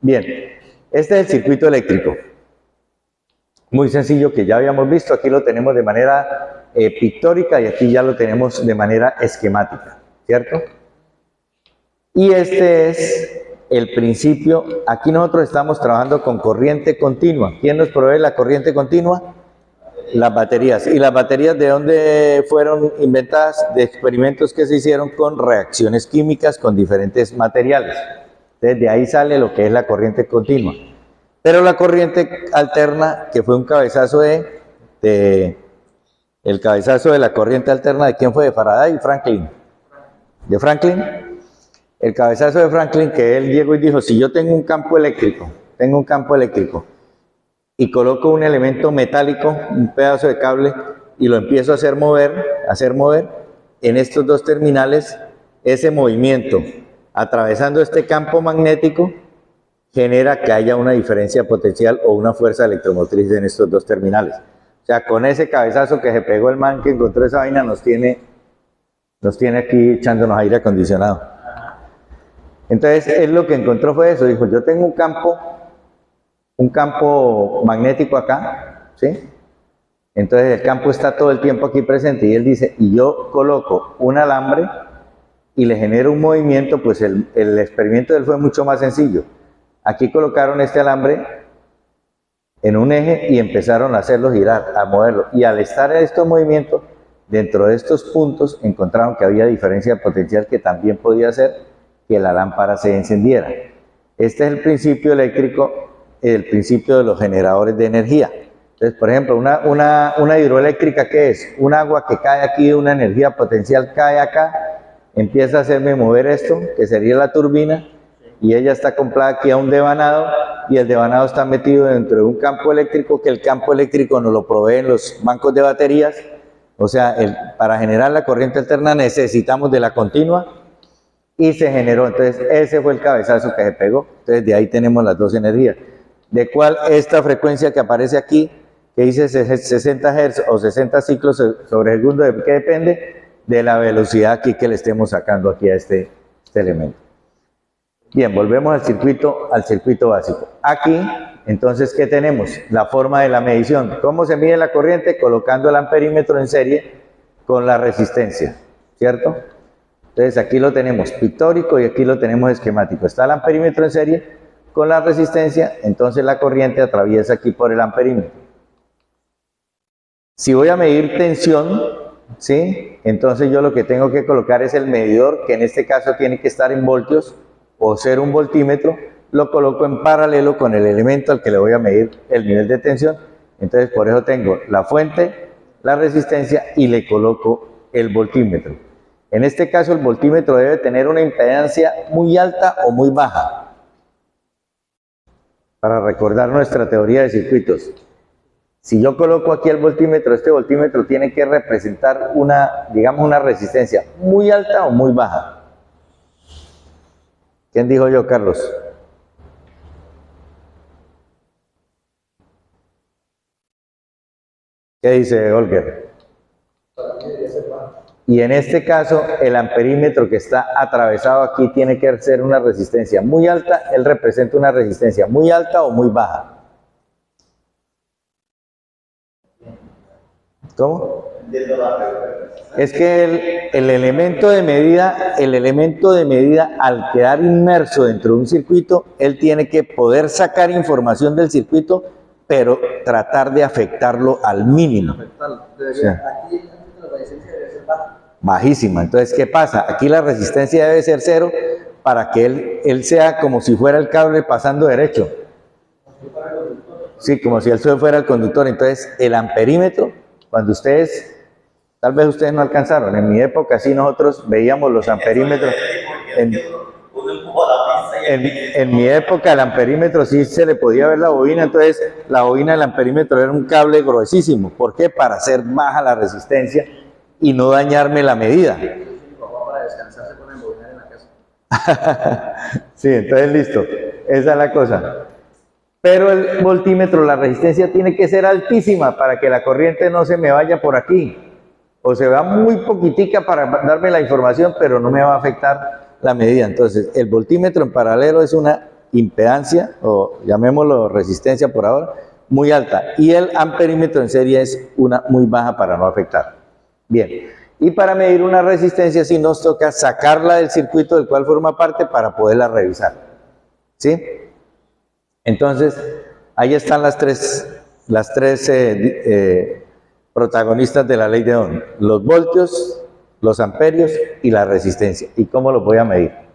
Bien, este es el circuito eléctrico. Muy sencillo, que ya habíamos visto. Aquí lo tenemos de manera pictórica y aquí ya lo tenemos de manera esquemática, ¿cierto? Y este es el principio. Aquí nosotros estamos trabajando con corriente continua. ¿Quién nos provee la corriente continua? Las baterías. ¿Y las baterías de dónde fueron inventadas? De experimentos que se hicieron con reacciones químicas con diferentes materiales. Entonces de ahí sale lo que es la corriente continua. Pero la corriente alterna, que fue un cabezazo el cabezazo de la corriente alterna, ¿de quién fue? De Faraday y Franklin. ¿De Franklin? El cabezazo de Franklin, que él llegó y dijo, si yo tengo un campo eléctrico, y coloco un elemento metálico, un pedazo de cable, y lo empiezo a hacer mover, en estos dos terminales, ese movimiento, atravesando este campo magnético, genera que haya una diferencia potencial o una fuerza electromotriz en estos dos terminales. O sea, con ese cabezazo que se pegó el man que encontró esa vaina, nos tiene aquí echándonos aire acondicionado. Entonces, él lo que encontró fue eso, dijo, yo tengo un campo magnético acá, ¿sí? Entonces el campo está todo el tiempo aquí presente y él dice, y yo coloco un alambre y le genero un movimiento, pues el experimento de él fue mucho más sencillo. Aquí colocaron este alambre en un eje y empezaron a hacerlo girar, a moverlo. Y al estar en estos movimientos, dentro de estos puntos, encontraron que había diferencia potencial que también podía hacer que la lámpara se encendiera. Este es el principio eléctrico, el principio de los generadores de energía. Entonces, por ejemplo, una hidroeléctrica, ¿qué es? Un agua que cae aquí, una energía potencial cae acá, empieza a hacerme mover esto, que sería la turbina, y ella está acoplada aquí a un devanado, y el devanado está metido dentro de un campo eléctrico, que el campo eléctrico nos lo proveen los bancos de baterías. O sea, para generar la corriente alterna necesitamos de la continua, y se generó. Entonces, ese fue el cabezazo que se pegó. Entonces, de ahí tenemos las dos energías. ¿De cuál esta frecuencia que aparece aquí, que dice 60 Hz o 60 ciclos sobre segundo, de qué depende? De la velocidad aquí que le estemos sacando aquí a este elemento. Bien, volvemos al circuito básico. Aquí, entonces, ¿qué tenemos? La forma de la medición. ¿Cómo se mide la corriente? Colocando el amperímetro en serie con la resistencia, ¿cierto? Entonces, aquí lo tenemos pictórico y aquí lo tenemos esquemático. Está el amperímetro en serie con la resistencia, entonces la corriente atraviesa aquí por el amperímetro. Si voy a medir tensión, ¿sí? Entonces yo lo que tengo que colocar es el medidor, que en este caso tiene que estar en voltios o ser un voltímetro, lo coloco en paralelo con el elemento al que le voy a medir el nivel de tensión. Entonces por eso tengo la fuente, la resistencia y le coloco el voltímetro. En este caso el voltímetro debe tener una impedancia muy alta o muy baja. Para recordar nuestra teoría de circuitos. Si yo coloco aquí el voltímetro, este voltímetro tiene que representar digamos una resistencia muy alta o muy baja. ¿Quién dijo yo, Carlos? ¿Qué dice Olger? Y en este caso, el amperímetro que está atravesado aquí tiene que ser una resistencia muy alta. Él representa una resistencia muy alta o muy baja. ¿Cómo? Es que el elemento de medida, al quedar inmerso dentro de un circuito, él tiene que poder sacar información del circuito, pero tratar de afectarlo al mínimo. O sea, aquí la resistencia debe ser bajísima. Entonces, ¿qué pasa? Aquí la resistencia debe ser 0 para que él sea como si fuera el cable pasando derecho. Sí, como si él fuera el conductor. Entonces, el amperímetro, cuando tal vez ustedes no alcanzaron, en mi época sí nosotros veíamos los amperímetros. En mi época el amperímetro sí se le podía ver la bobina, entonces la bobina del amperímetro era un cable gruesísimo. ¿Por qué? Para hacer baja la resistencia y no dañarme la medida. Para descansar se pone bobinar en la casa. Sí, entonces listo, esa es la cosa. Pero el voltímetro, la resistencia tiene que ser altísima para que la corriente no se me vaya por aquí. O se va muy poquitica para darme la información, pero no me va a afectar la medida. Entonces, el voltímetro en paralelo es una impedancia, o llamémoslo resistencia por ahora, muy alta. Y el amperímetro en serie es una muy baja para no afectar. Bien, y para medir una resistencia sí nos toca sacarla del circuito del cual forma parte para poderla revisar. ¿Sí? Entonces, ahí están las tres protagonistas de la ley de Ohm: los voltios, los amperios y la resistencia. ¿Y cómo los voy a medir?